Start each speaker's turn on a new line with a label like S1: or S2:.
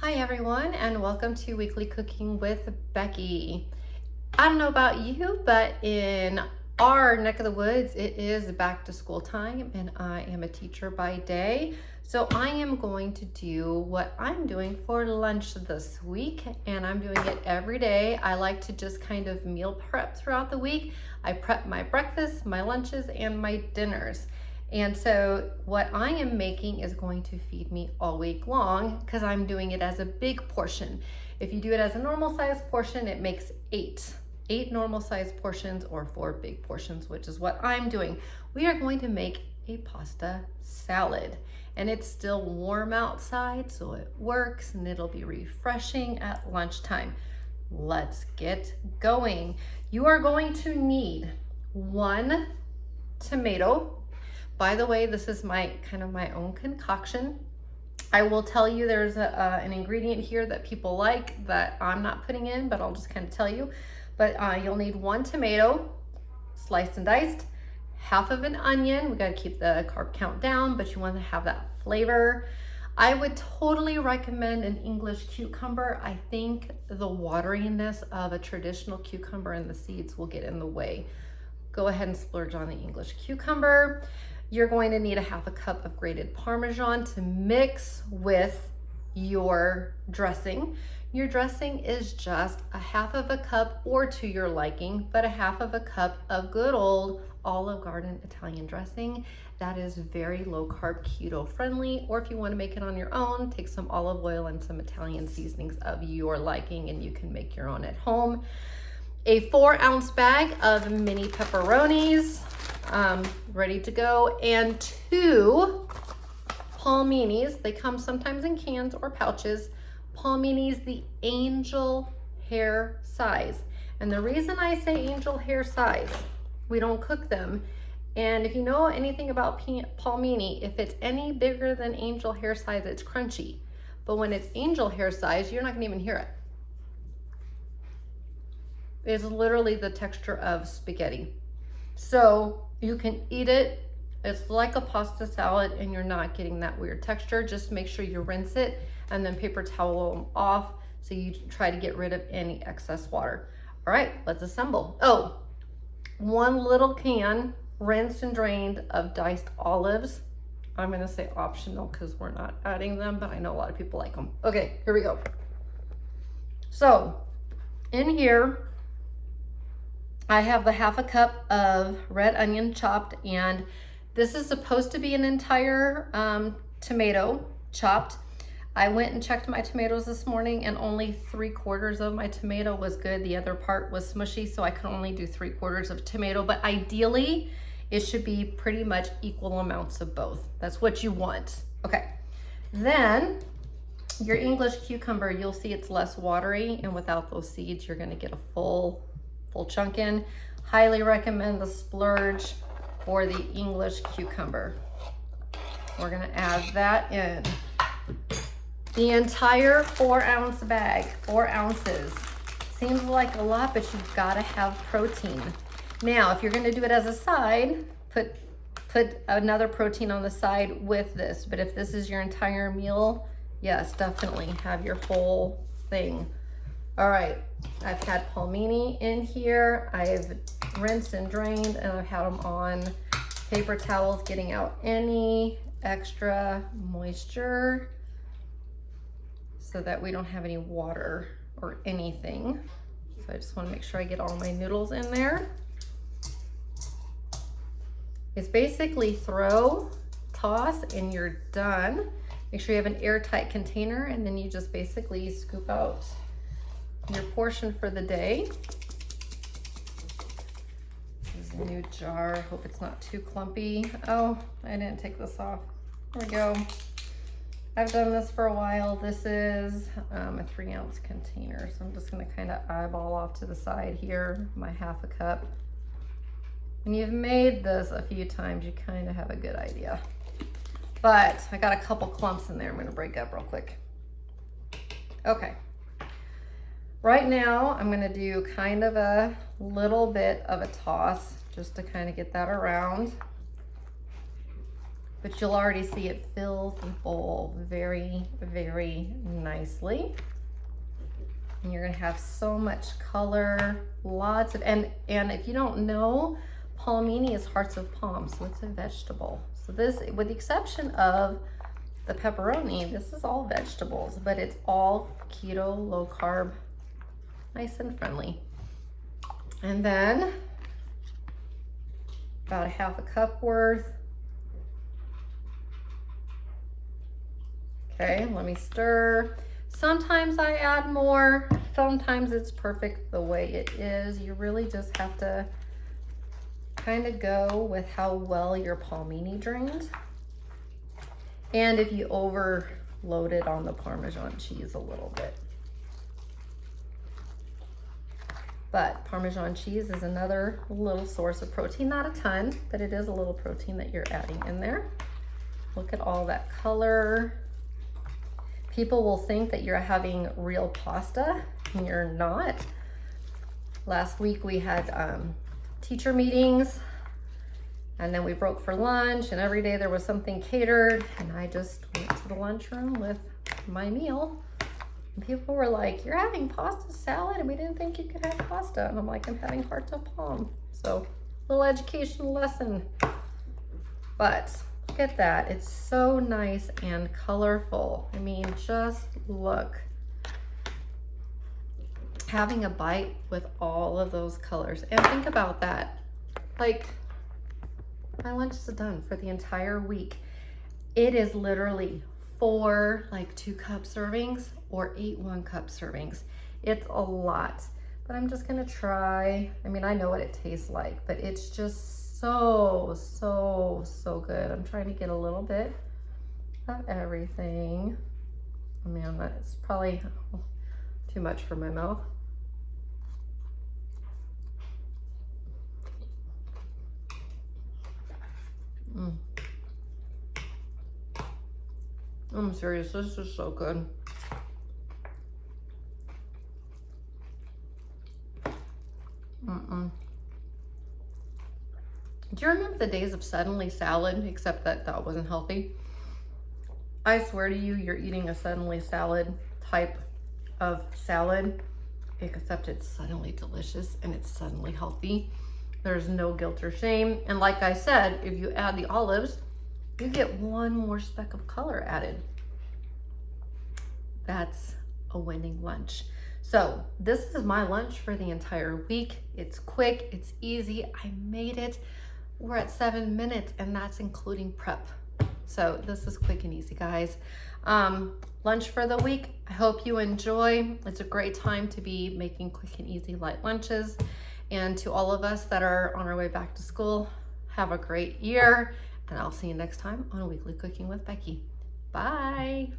S1: Hi everyone, and welcome to Weekly Cooking with Becky. I don't know about you, but in our neck of the woods, it is back to school time, and I am a teacher by day. So I am going to do what I'm doing for lunch this week, and I'm doing it every day. I like to just kind of meal prep throughout the week. I prep my breakfast, my lunches, and my dinners. And so what I am making is going to feed me all week long because I'm doing it as a big portion. If you do it as a normal size portion, it makes eight normal size portions or 4 big portions, which is what I'm doing. We are going to make a pasta salad, and it's still warm outside, so it works and it'll be refreshing at lunchtime. Let's get going. You are going to need 1 tomato. By the way, this is my own concoction. I will tell you there's an ingredient here that people like that I'm not putting in, but I'll just kind of tell you. But you'll need 1 tomato, sliced and diced, half of an onion. We got to keep the carb count down, but you want to have that flavor. I would totally recommend an English cucumber. I think the wateriness of a traditional cucumber and the seeds will get in the way. Go ahead and splurge on the English cucumber. You're going to need a half a cup of grated Parmesan to mix with your dressing. Your dressing is just a half of a cup, or to your liking, but a half of a cup of good old Olive Garden Italian dressing. That is very low carb, keto friendly. Or if you want to make it on your own, take some olive oil and some Italian seasonings of your liking, and you can make your own at home. A 4-ounce bag of mini pepperonis, ready to go, and 2 Palminis. They come sometimes in cans or pouches. Palminis, the Angel Hair size. And the reason I say Angel Hair size, we don't cook them. And if you know anything about Palmini, if it's any bigger than Angel Hair size, it's crunchy. But when it's Angel Hair size, you're not gonna even hear it. It's literally the texture of spaghetti. So you can eat it. It's like a pasta salad and you're not getting that weird texture. Just make sure you rinse it and then paper towel them off so you try to get rid of any excess water. All right, let's assemble. Oh, 1 little can, rinsed and drained, of diced olives. I'm gonna say optional because we're not adding them, but I know a lot of people like them. Okay, here we go. So in here, I have the half a cup of red onion chopped, and this is supposed to be an entire tomato chopped. I went and checked my tomatoes this morning, and only 3/4 of my tomato was good. The other part was smushy, so I could only do 3/4 of tomato, but ideally it should be pretty much equal amounts of both. That's what you want. Okay, then your English cucumber, you'll see it's less watery, and without those seeds, you're gonna get a full chunk in. Highly recommend the splurge for the English cucumber. We're gonna add that in. The entire 4-ounce bag, 4 ounces. Seems like a lot, but you've gotta have protein. Now, if you're gonna do it as a side, put another protein on the side with this. But if this is your entire meal, yes, definitely have your whole thing. All right, I've had Palmini in here. I've rinsed and drained, and I've had them on paper towels, getting out any extra moisture so that we don't have any water or anything. So I just want to make sure I get all my noodles in there. It's basically throw, toss, and you're done. Make sure you have an airtight container, and then you just basically scoop out your portion for the day. This is a new jar. Hope it's not too clumpy. Oh, I didn't take this off. There we go. I've done this for a while. This is a 3-ounce container, so I'm just gonna kind of eyeball off to the side here my half a cup. When you've made this a few times, you kind of have a good idea. But I got a couple clumps in there I'm gonna break up real quick. Okay. Right now, I'm gonna do kind of a little bit of a toss just to kind of get that around. but you'll already see it fills the bowl very, very nicely. And you're gonna have so much color, lots of, and if you don't know, palmini is hearts of palm, so it's a vegetable. So this, with the exception of the pepperoni, this is all vegetables, but it's all keto, low carb, nice and friendly. And then about a half a cup worth. Okay, let me stir. Sometimes I add more, sometimes it's perfect the way it is. You really just have to kind of go with how well your palmini drains. And if you overload it on the Parmesan cheese a little bit. But Parmesan cheese is another little source of protein, not a ton, but it is a little protein that you're adding in there. Look at all that color. People will think that you're having real pasta, and you're not. Last week we had teacher meetings, and then we broke for lunch, and every day there was something catered, and I just went to the lunchroom with my meal. And people were like, you're having pasta salad, and we didn't think you could have pasta. And I'm like, I'm having hearts of palm. So, little educational lesson. But look at that. It's so nice and colorful. I mean, just look. Having a bite with all of those colors. And think about that. Like, my lunch is done for the entire week. It is literally 4 like 2-cup servings or 8 1-cup servings. It's a lot, but I'm just gonna try. I mean, I know what it tastes like, but it's just so good. I'm trying to get a little bit of everything. I mean, that's probably too much for my mouth. I'm serious, this is so good. Do you remember the days of suddenly salad, except that that wasn't healthy? I swear to you, you're eating a suddenly salad type of salad, except it's suddenly delicious and it's suddenly healthy. There's no guilt or shame. And like I said, if you add the olives, you get 1 more speck of color added. That's a winning lunch. So this is my lunch for the entire week. It's quick, it's easy. I made it. We're at 7 minutes, and that's including prep. So this is quick and easy, guys. Lunch for the week. I hope you enjoy. It's a great time to be making quick and easy light lunches. And to all of us that are on our way back to school, have a great year. And I'll see you next time on Weekly Cooking with Becky. Bye.